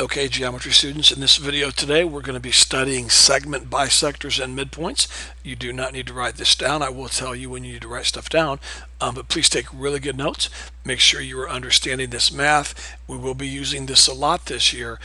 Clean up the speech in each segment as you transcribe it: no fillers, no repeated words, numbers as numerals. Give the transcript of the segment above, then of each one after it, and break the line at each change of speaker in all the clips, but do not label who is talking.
Okay, geometry students, in this video today we're going to be studying segment bisectors and midpoints. You do not need to write this down. I will tell you when you need to write stuff down, but please take really good notes. Make sure you are understanding this math. We will be using this a lot this year,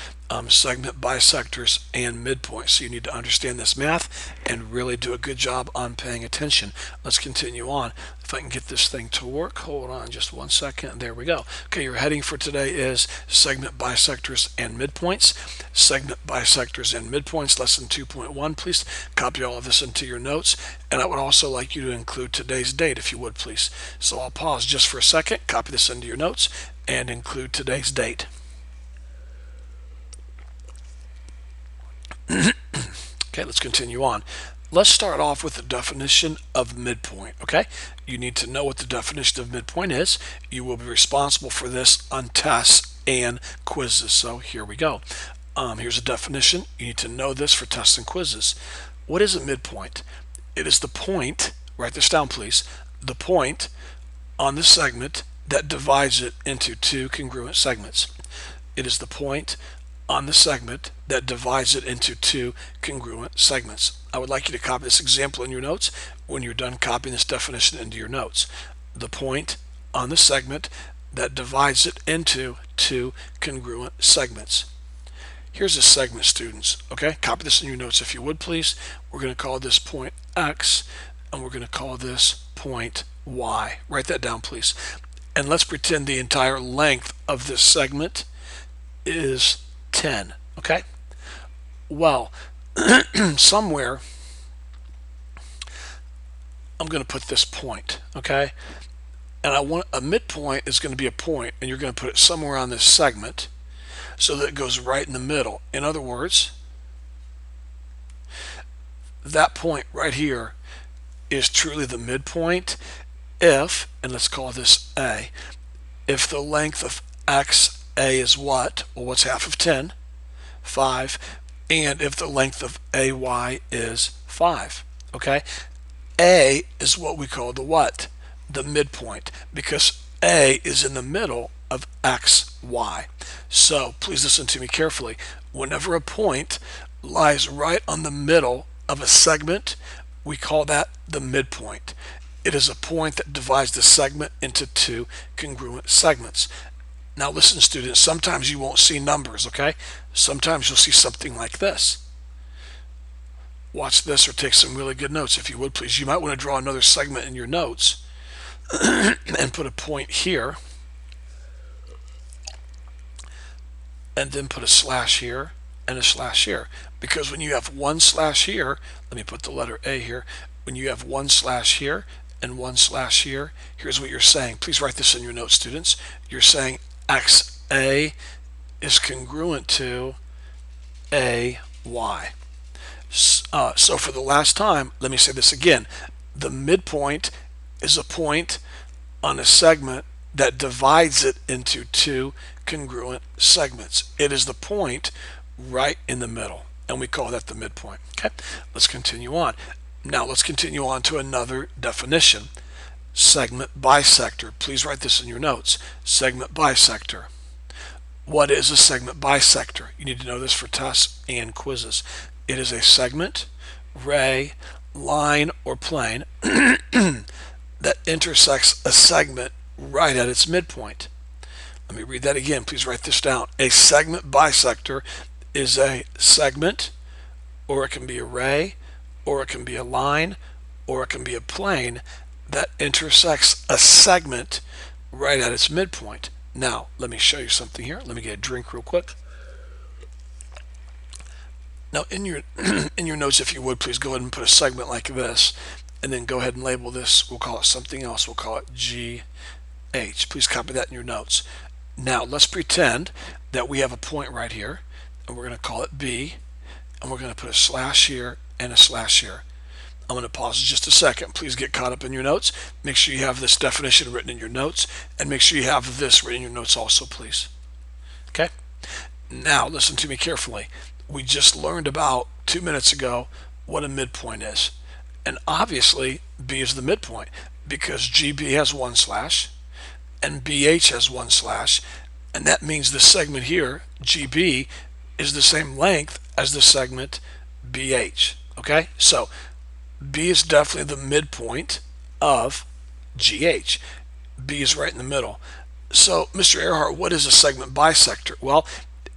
segment bisectors and midpoints. So you need to understand this math and really do a good job on paying attention. Let's continue on. If I can get this thing to work, hold on just one second. There we go. Okay, your heading for today is segment bisectors and midpoints. Segment bisectors and midpoints, lesson 2.1. Please copy all of this into your notes. And I would also like you to include today's date if you would, please. So I'll pause just for a second, copy this into your notes, and include today's date. Okay, let's continue on. Let's start off with the definition of midpoint, okay? You need to know what the definition of midpoint is. You will be responsible for this on tests and quizzes. So here we go. Here's a definition. You need to know this for tests and quizzes. What is a midpoint? It is the point, write this down please, the point on the segment that divides it into two congruent segments. It is the point on the segment that divides it into two congruent segments. I would like you to copy this example in your notes when you're done copying this definition into your notes. The point on the segment that divides it into two congruent segments. Here's a segment, students. Okay, copy this in your notes if you would, please. We're going to call this point X and we're going to call this point Y. Write that down, please. And let's pretend the entire length of this segment is 10. Okay, well, somewhere I'm going to put this point, okay, and I want a midpoint is going to be a point, and you're going to put it somewhere on this segment so that it goes right in the middle. In other words, that point right here is truly the midpoint if, and let's call this A, if the length of XA is what? Well, what's half of 10? 5. And if the length of AY is 5. Okay? A is what we call the what? The midpoint, because A is in the middle of XY. So please listen to me carefully. Whenever a point lies right on the middle of a segment, we call that the midpoint. It is a point that divides the segment into two congruent segments. Now listen, students, sometimes you won't see numbers, okay? Sometimes you'll see something like this. Watch this or take some really good notes if you would, please. You might want to draw another segment in your notes and put a point here and then put a slash here and a slash here. Because when you have one slash here, let me put the letter A here, when you have one slash here and one slash here, here's what you're saying. Please write this in your notes, students. You're saying XA is congruent to AY. So for the last time, let me say this again. The midpoint is a point on a segment that divides it into two congruent segments. It is the point right in the middle, and we call that the midpoint. Okay, let's continue on. Now let's continue on to another definition. Segment bisector. Please write this in your notes. Segment bisector. What is a segment bisector? You need to know this for tests and quizzes. It is a segment, ray, line, or plane that intersects a segment right at its midpoint. Let me read that again. Please write this down. A segment bisector is a segment, or it can be a ray, or it can be a line, or it can be a plane that intersects a segment right at its midpoint. Now, let me show you something here. Let me get a drink real quick. Now, in your in your notes, if you would, please go ahead and put a segment like this, and then go ahead and label this. We'll call it something else. We'll call it GH. Please copy that in your notes. Now, let's pretend that we have a point right here, and we're going to call it B, and we're going to put a slash here and a slash here. I'm going to pause just a second. Please get caught up in your notes. Make sure you have this definition written in your notes, and make sure you have this written in your notes also, please. Okay? Now, listen to me carefully. We just learned about 2 minutes ago what a midpoint is. And obviously, B is the midpoint because GB has one slash, and BH has one slash, And that means the segment here, GB, is the same length as the segment BH. Okay, so B is definitely the midpoint of GH. B is right in the middle. So, Mr. Earhart, what is a segment bisector? Well,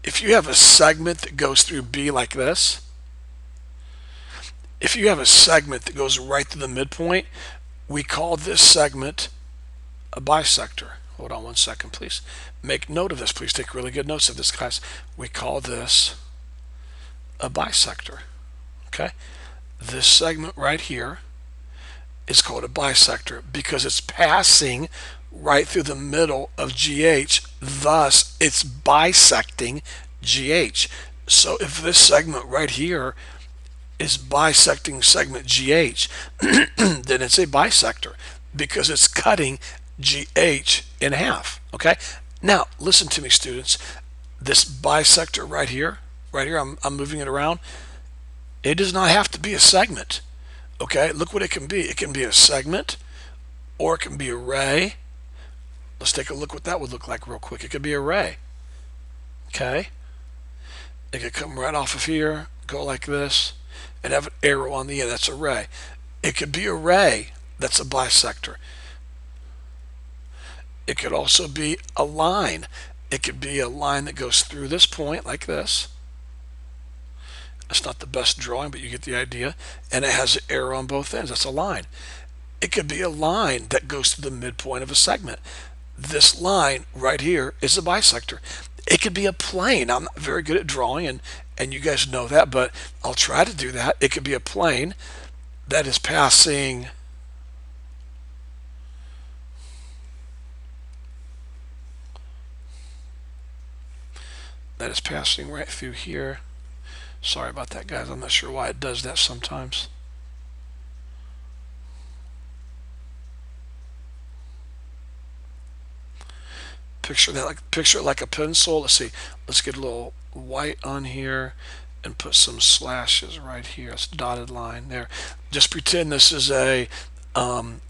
if you have a segment that goes through B like this, if you have a segment that goes right through the midpoint, we call this segment a bisector. Hold on one second, please. Make note of this. Please take really good notes of this, guys. We call this a bisector. Okay? This segment right here is called a bisector because it's passing right through the middle of GH, thus it's bisecting GH. So if this segment right here is bisecting segment GH, then it's a bisector because it's cutting GH in half. Okay, now listen to me, students. This bisector right here, I'm moving it around. It does not have to be a segment. Okay, look what it can be. It can be a segment, or it can be a ray. Let's take a look what that would look like real quick. It could be a ray. Okay, it could come right off of here, go like this, and have an arrow on the end. That's a ray. It could be a ray. That's a bisector. It could also be a line. It could be a line that goes through this point like this. It's not the best drawing, but you get the idea. And it has an arrow on both ends. That's a line. It could be a line that goes to the midpoint of a segment. This line right here is a bisector. It could be a plane. I'm not very good at drawing, and you guys know that, but I'll try to do that. It could be a plane that is passing right through here. Sorry about that, guys. I'm not sure why it does that sometimes. Picture it like a pencil. Let's see. Let's get a little white on here and put some slashes right here. It's a dotted line there. Just pretend this is a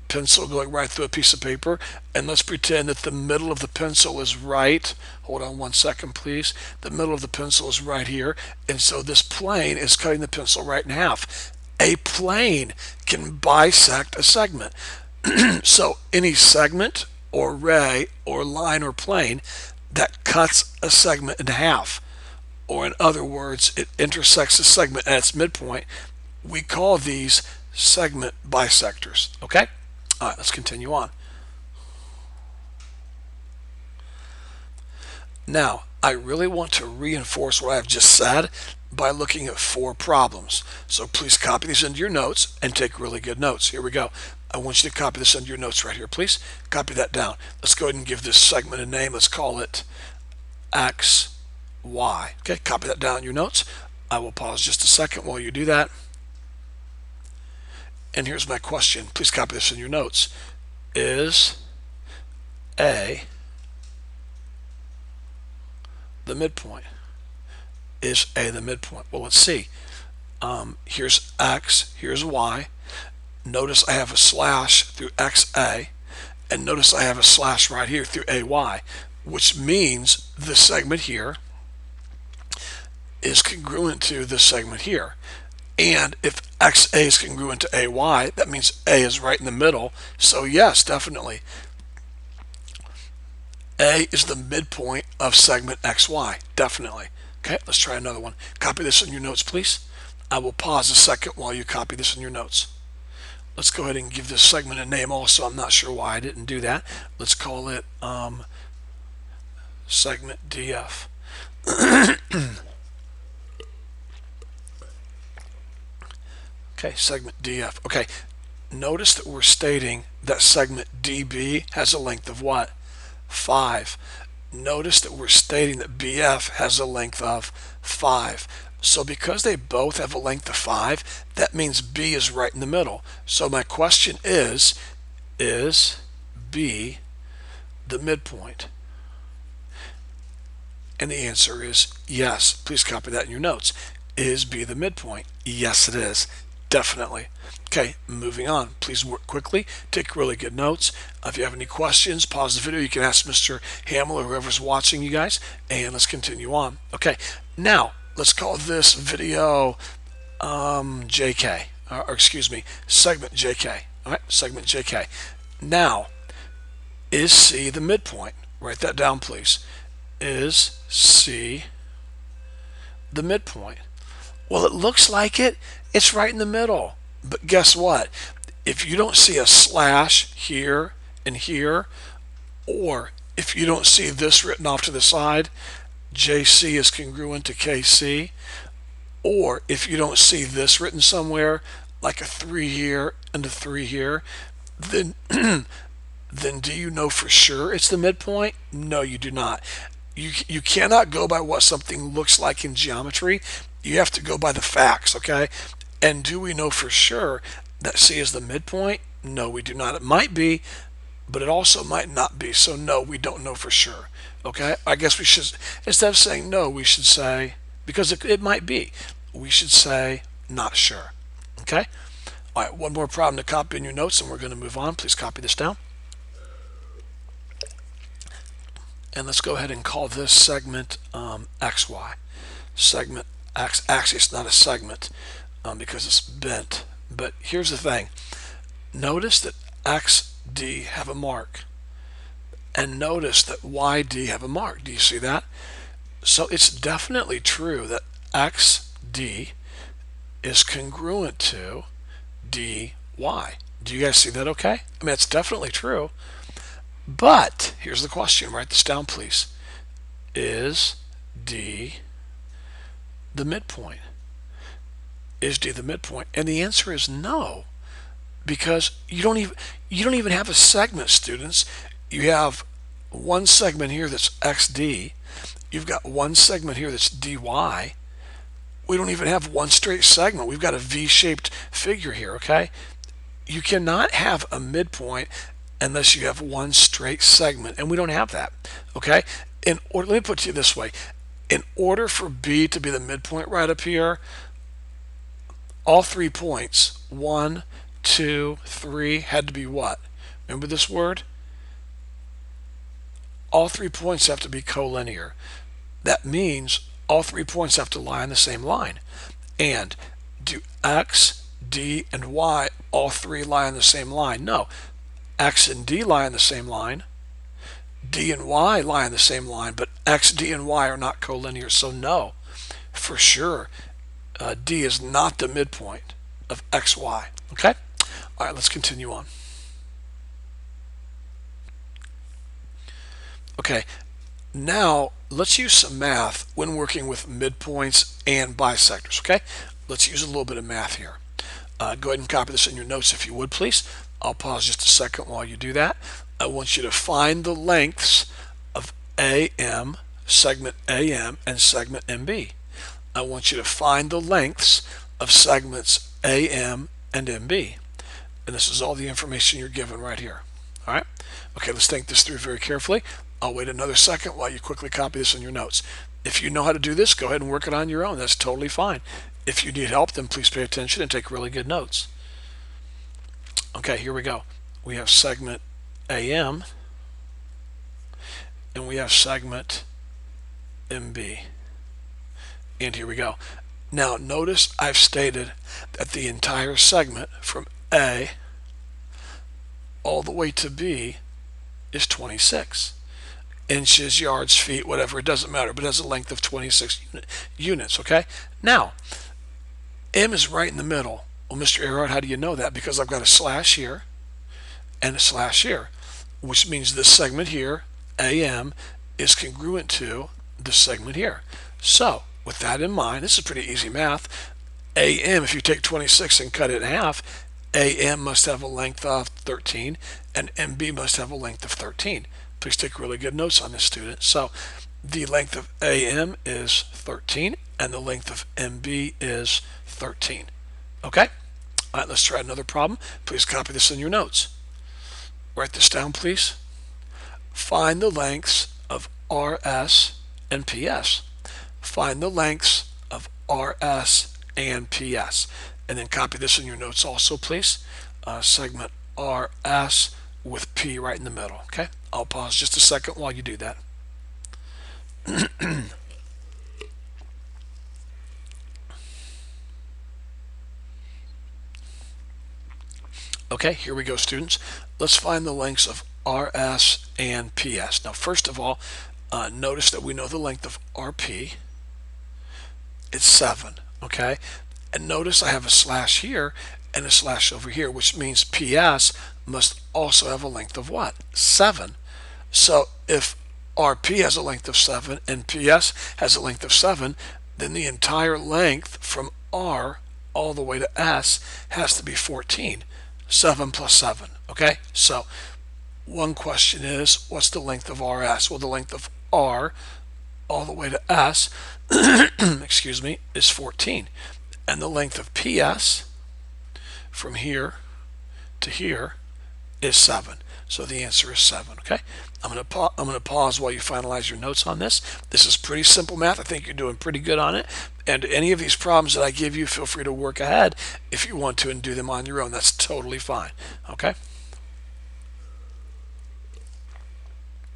pencil going right through a piece of paper, and let's pretend that the middle of the pencil is right. Hold on one second, please. The middle of the pencil is right here, and so this plane is cutting the pencil right in half. A plane can bisect a segment. So any segment or ray or line or plane that cuts a segment in half, or in other words, it intersects a segment at its midpoint, we call these segment bisectors. Okay? All right, let's continue on. Now, I really want to reinforce what I've just said by looking at 4 problems. So please copy these into your notes and take really good notes. Here we go. I want you to copy this into your notes right here, please. Copy that down. Let's go ahead and give this segment a name. Let's call it X, Y. Okay, copy that down in your notes. I will pause just a second while you do that. And here's my question. Please copy this in your notes. Is A the midpoint? Is A the midpoint? Well, let's see. Here's X, here's Y. Notice I have a slash through XA, and notice I have a slash right here through AY, which means this segment here is congruent to this segment here. And if XA is congruent to AY, that means A is right in the middle. So yes, definitely. A is the midpoint of segment XY. Definitely. Okay, let's try another one. Copy this in your notes, please. I will pause a second while you copy this in your notes. Let's go ahead and give this segment a name also. I'm not sure why I didn't do that. Let's call it segment DF. Okay, segment DF. Okay, notice that we're stating that segment DB has a length of what? 5. Notice that we're stating that BF has a length of 5. So because they both have a length of 5, that means B is right in the middle. So my question is B the midpoint? And the answer is yes. Please copy that in your notes. Is B the midpoint? Yes, it is. Definitely. Okay, moving on. Please work quickly. Take really good notes. If you have any questions, pause the video. You can ask Mr. Hamill or whoever's watching you guys, and let's continue on. Okay, now let's call this video JK, or excuse me, segment JK. All right, segment JK. Now, is C the midpoint? Write that down, please. Is C the midpoint? Well, it looks like it. It's right in the middle. But guess what? If you don't see a slash here and here, or if you don't see this written off to the side, JC is congruent to KC, or if you don't see this written somewhere, like a 3 here and a 3 here, then then do you know for sure it's the midpoint? No, you do not. You cannot go by what something looks like in geometry. You have to go by the facts, okay? And do we know for sure that C is the midpoint? No, we do not. It might be, but it also might not be. So no, we don't know for sure, okay? I guess we should, instead of saying no, we should say, because it might be, we should say not sure, okay? All right, one more problem to copy in your notes, and we're going to move on. Please copy this down. And let's go ahead and call this segment XY. Segment X, actually it's not a segment because it's bent. But here's the thing. Notice that XD have a mark. And notice that YD have a mark. Do you see that? So it's definitely true that XD is congruent to DY. Do you guys see that okay? I mean, it's definitely true. But here's the question. Write this down, please. Is D the midpoint? Is D the midpoint? And the answer is no, because you don't even have a segment, students. You have one segment here that's XD. You've got one segment here that's DY. We don't even have one straight segment. We've got a V-shaped figure here, okay? You cannot have a midpoint unless you have one straight segment, and we don't have that, okay? Let me put it to you this way. In order for B to be the midpoint right up here, all 3 points, 1, 2, 3, had to be what? Remember this word? All 3 points have to be collinear. That means all 3 points have to lie on the same line. And do X, D, and Y all 3 lie on the same line? No. X and D lie on the same line. D and Y lie on the same line, but X, D, and Y are not collinear. So no, for sure, D is not the midpoint of XY. Okay? All right, let's continue on. Okay, now let's use some math when working with midpoints and bisectors. Okay? Let's use a little bit of math here. Go ahead and copy this in your notes if you would, please. I'll pause just a second while you do that. I want you to find the lengths of AM, segment AM, and segment MB. I want you to find the lengths of segments AM and MB. And this is all the information you're given right here. All right? Okay, let's think this through very carefully. I'll wait another second while you quickly copy this in your notes. If you know how to do this, go ahead and work it on your own. That's totally fine. If you need help, then please pay attention and take really good notes. Okay, here we go. We have segment AM and we have segment MB. And here we go. Now notice I've stated that the entire segment from A all the way to B is 26 inches, yards, feet, whatever, it doesn't matter, but it has a length of 26 units, okay? Now, M is right in the middle. Well, Mr. Earhart, how do you know that? Because I've got a slash here and a slash here, which means this segment here, AM, is congruent to this segment here. So, with that in mind, this is pretty easy math. AM, if you take 26 and cut it in half, AM must have a length of 13, and MB must have a length of 13. Please take really good notes on this, student. So, the length of AM is 13, and the length of MB is 13. Okay? All right, let's try another problem. Please copy this in your notes. Write this down, please. Find the lengths of RS and PS. Find the lengths of RS and PS. And then copy this in your notes also, please. Segment RS with P right in the middle. Okay, I'll pause just a second while you do that. Okay, here we go, students. Let's find the lengths of RS and PS. Now, first of all, notice that we know the length of RP. It's 7, okay? And notice I have a slash here and a slash over here, which means PS must also have a length of what? 7. So if RP has a length of 7 and PS has a length of 7, then the entire length from R all the way to S has to be 14. 7 plus 7, okay? So one question is, what's the length of RS? Well, the length of R all the way to S, excuse me, is 14. And the length of PS from here to here is 7. So the answer is 7, okay? I'm going to pause while you finalize your notes on this. This is pretty simple math. I think you're doing pretty good on it. And any of these problems that I give you, feel free to work ahead if you want to and do them on your own. That's totally fine, okay?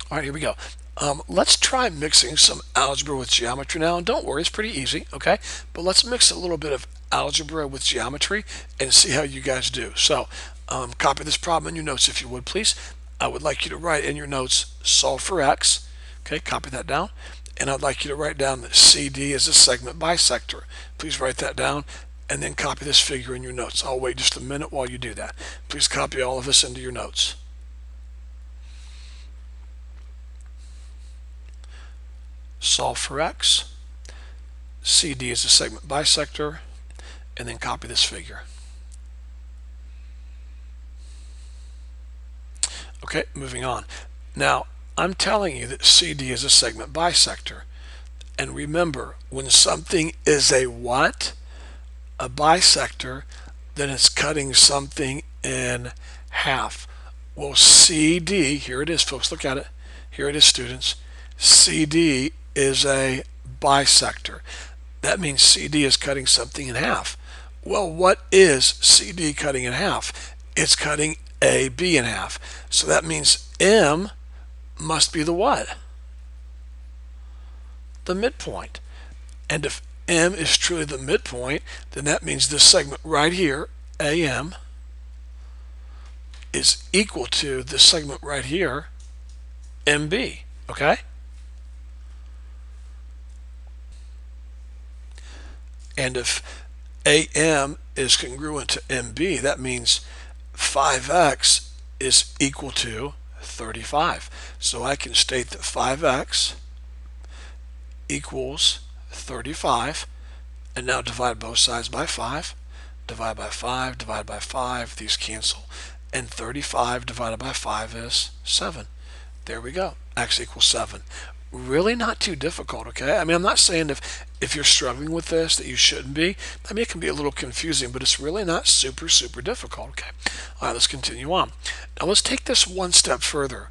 All right, here we go. Let's try mixing some algebra with geometry now. And don't worry, it's pretty easy, okay? But let's mix a little bit of algebra with geometry and see how you guys do. So copy this problem in your notes if you would, please. I would like you to write in your notes, solve for x. Okay, copy that down. And I'd like you to write down that CD is a segment bisector. Please write that down and then copy this figure in your notes. I'll wait just a minute while you do that. Please copy all of this into your notes. Solve for x. CD is a segment bisector, and then copy this figure. Okay, moving on. Now, I'm telling you that CD is a segment bisector. And remember, when something is a what? A bisector, then it's cutting something in half. Well, CD, here it is, folks, look at it. Here it is, students. CD is a bisector. That means CD is cutting something in half. Well, what is CD cutting in half? It's cutting AB in half. So that means M must be the what? The midpoint. And if M is truly the midpoint, then that means this segment right here, AM, is equal to this segment right here, MB, okay? And if AM is congruent to MB, that means 5x is equal to 35. So I can state that 5x equals 35, and now divide both sides by 5, divide by 5, divide by 5, these cancel, and 35 divided by 5 is 7. There we go, x equals 7. Really not too difficult, okay? I mean, I'm not saying if you're struggling with this that you shouldn't be. I mean, it can be a little confusing, but it's really not super difficult, okay? All right, let's continue on. Now let's take this one step further.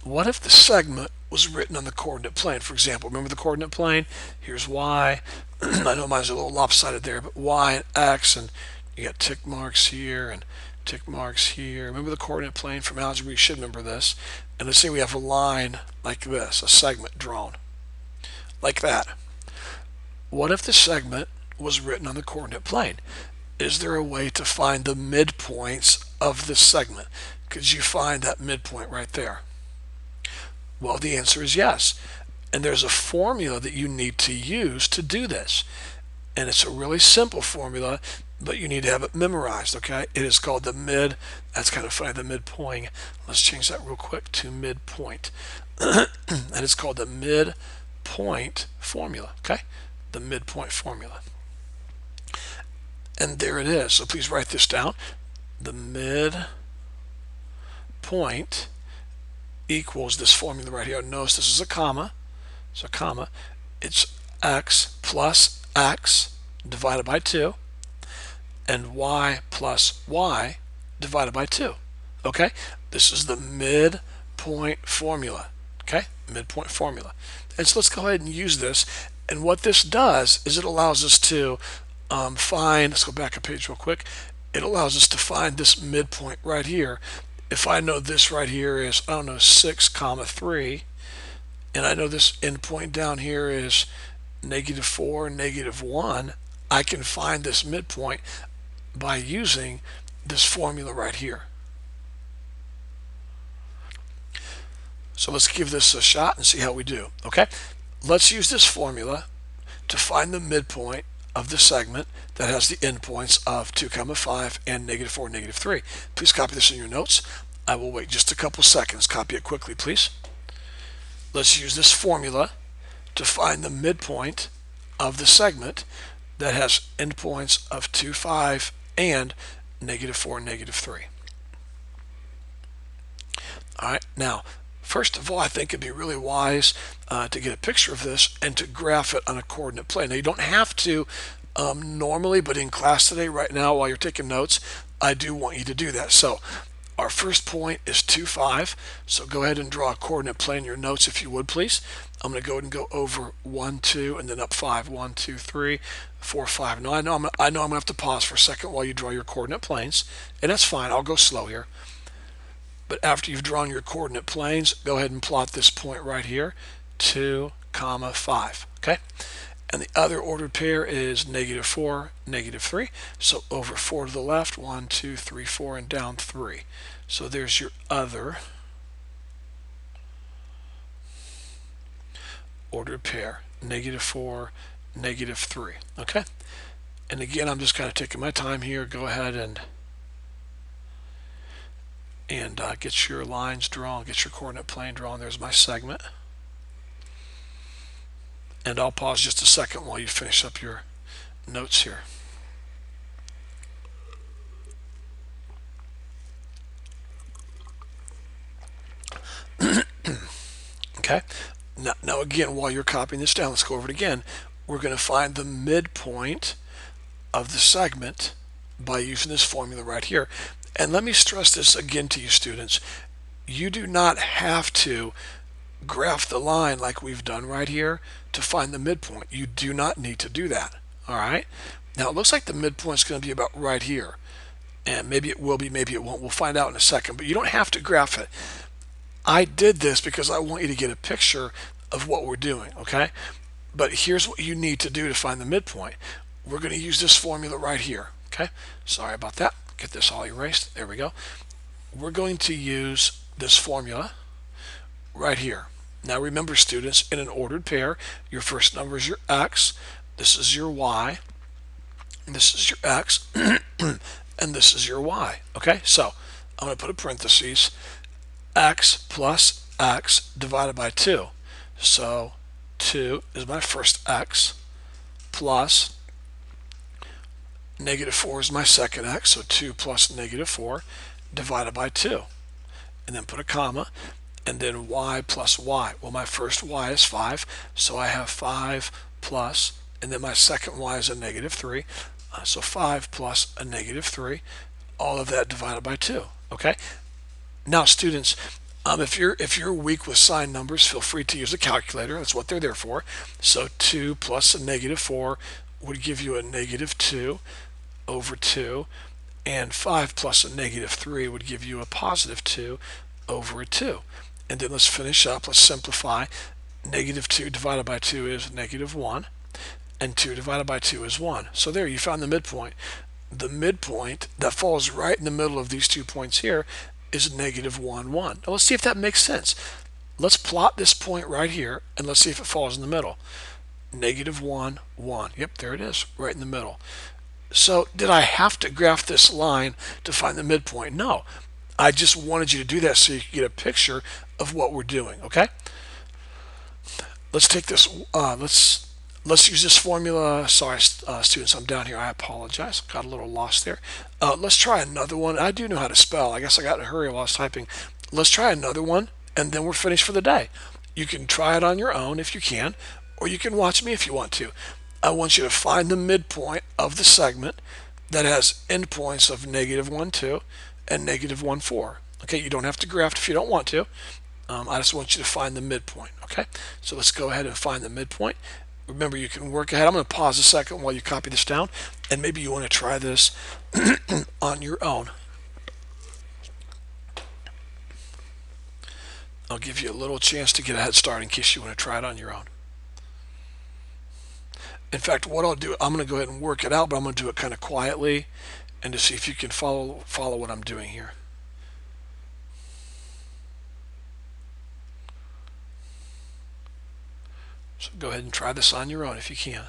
What if the segment was written on the coordinate plane? For example, remember the coordinate plane? Here's y. I know mine's a little lopsided there, but y and x, and you got tick marks here and tick marks here. Remember the coordinate plane from algebra? You should remember this. And let's say we have a line like this, a segment drawn like that. What if the segment was written on the coordinate plane? Is there a way to find the midpoints of this segment? Could you find that midpoint right there? Well, the answer is yes. And there's a formula that you need to use to do this. And it's a really simple formula, but you need to have it memorized, okay? It is called the that's kind of funny, the midpoint. Let's change that real quick to midpoint. And it's called the midpoint formula, okay? The midpoint formula. And there it is. So please write this down. The midpoint equals this formula right here. Notice this is a comma. So comma. It's x plus x divided by 2 and y plus y divided by 2. Okay? This is the midpoint formula. Okay? Midpoint formula. And so let's go ahead and use this. And what this does is it allows us to let's go back a page real quick. It allows us to find this midpoint right here. If I know this right here is, I don't know, 6 comma 3, and I know this endpoint down here is -4, -1, I can find this midpoint by using this formula right here. So let's give this a shot and see how we do. Okay, let's use this formula to find the midpoint of the segment that has the endpoints of 2 comma 5 and -4, -3. Please copy this in your notes. I will wait just a couple seconds. Copy it quickly, please. Let's use this formula to find the midpoint of the segment that has endpoints of 2, 5 and -4, -3. All right, now first of all, I think it'd be really wise to get a picture of this and to graph it on a coordinate plane. Now, you don't have to normally, but in class today, right now, while you're taking notes, I do want you to do that. So our first point is 2, 5. So go ahead and draw a coordinate plane in your notes if you would, please. I'm going to go ahead and go over 1, 2, and then up 5. 1, 2, 3, 4, 5. Now, I know I'm going to have to pause for a second while you draw your coordinate planes, and that's fine. I'll go slow here. But after you've drawn your coordinate planes, go ahead and plot this point right here, 2 comma 5. Okay, and the other ordered pair is -4, -3. So over 4 to the left, 1, 2, 3, 4, and down 3. So there's your other ordered pair, -4, -3. Okay, and again, I'm just kind of taking my time here. Go ahead and get your lines drawn, get your coordinate plane drawn. There's my segment. And I'll pause just a second while you finish up your notes here. Okay, now again, while you're copying this down, let's go over it again. We're going to find the midpoint of the segment by using this formula right here. And let me stress this again to you students. You do not have to graph the line like we've done right here to find the midpoint. You do not need to do that. All right. Now it looks like the midpoint is going to be about right here. And maybe it will be, maybe it won't. We'll find out in a second. But you don't have to graph it. I did this because I want you to get a picture of what we're doing. Okay. But here's what you need to do to find the midpoint. We're going to use this formula right here. Okay. Sorry about that. Get this all erased. There we go. We're going to use this formula right here. Now remember, students, in an ordered pair, your first number is your x, this is your y, and this is your x, and this is your y. Okay, so I'm going to put a parentheses, x plus x divided by 2. So 2 is my first x, plus -4 is my second x, so 2 plus -4 divided by 2. And then put a comma, and then y plus y. Well, my first y is 5, so I have 5 plus, and then my second y is a -3, so 5 plus a -3, all of that divided by 2. Okay. Now, students, if you're weak with sign numbers, feel free to use a calculator. That's what they're there for. So 2 plus a -4 would give you a -2 over 2, and 5 plus a -3 would give you a +2 over a 2. And then let's finish up. Let's simplify. -2 divided by 2 is -1, and 2 divided by 2 is 1. So there, you found the midpoint. The midpoint that falls right in the middle of these 2 points here is -1, 1. Now let's see if that makes sense. Let's plot this point right here, and let's see if it falls in the middle. -1, 1. Yep, there it is, right in the middle. So did I have to graph this line to find the midpoint? No. I just wanted you to do that so you could get a picture of what we're doing. Okay. Let's take this. Let's use this formula. Sorry, students, I'm down here. I apologize. Got a little lost there. Let's try another one. I do know how to spell. I guess I got in a hurry while I was typing. Let's try another one, and then we're finished for the day. You can try it on your own if you can, or you can watch me if you want to. I want you to find the midpoint of the segment that has endpoints of -1, 2 and -1, 4. Okay, you don't have to graph if you don't want to. I just want you to find the midpoint. Okay, so let's go ahead and find the midpoint. Remember, you can work ahead. I'm going to pause a second while you copy this down, and maybe you want to try this on your own. I'll give you a little chance to get a head start in case you want to try it on your own. In fact, what I'll do, I'm going to go ahead and work it out, but I'm going to do it kind of quietly and to see if you can follow what I'm doing here. So go ahead and try this on your own if you can.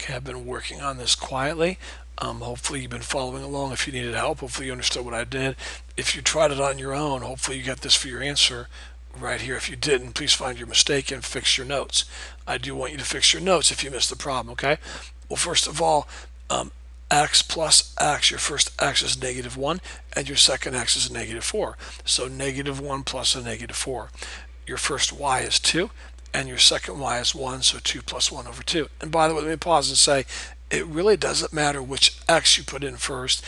Okay, I've been working on this quietly. Hopefully you've been following along. If you needed help, hopefully you understood what I did. If you tried it on your own, hopefully you got this for your answer right here. If you didn't, please find your mistake and fix your notes. I do want you to fix your notes if you missed the problem, okay? Well, first of all, x plus x, your first x is -1, and your second x is -4. So -1 plus a -4. Your first y is 2, and your second y is 1, so 2 plus 1 over 2. And by the way, let me pause and say, it really doesn't matter which x you put in first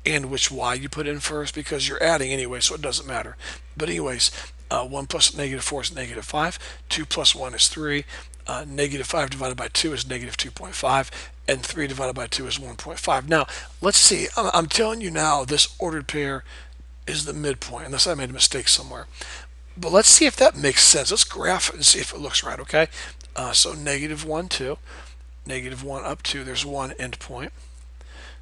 and which y you put in first, because you're adding anyway, so it doesn't matter. But anyways, 1 plus -4 is -5, 2 plus 1 is 3, -5 divided by 2 is -2.5, and 3 divided by 2 is 1.5. Now, let's see. I'm telling you now, this ordered pair is the midpoint, unless I made a mistake somewhere. But let's see if that makes sense. Let's graph it and see if it looks right, okay? So -1, 2, -1 up 2, there's one endpoint.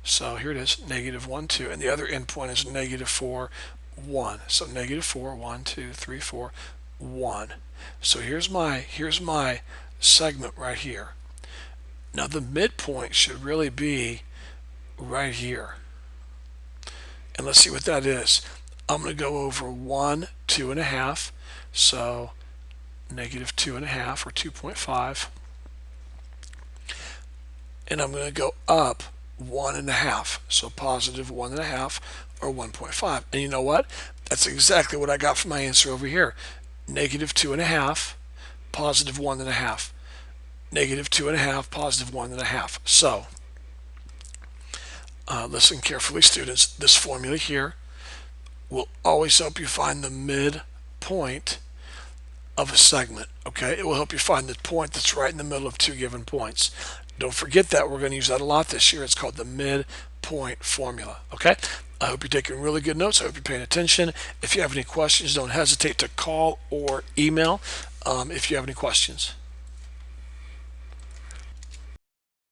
So here it is, -1, 2, and the other endpoint is -4, 1. So -4, 1, 2, 3, 4, 1. So here's my segment right here. Now the midpoint should really be right here. And let's see what that is. I'm going to go over 1, 2.5, so -2.5 or 2.5. And I'm going to go up 1.5, so +1.5 or 1.5. And you know what? That's exactly what I got for my answer over here. -2.5, +1.5. -2.5, +1.5. So, listen carefully, students. This formula here will always help you find the midpoint of a segment, okay? It will help you find the point that's right in the middle of two given points. Don't forget that. We're going to use that a lot this year. It's called the midpoint formula, okay? I hope you're taking really good notes. I hope you're paying attention. If you have any questions, don't hesitate to call or email if you have any questions.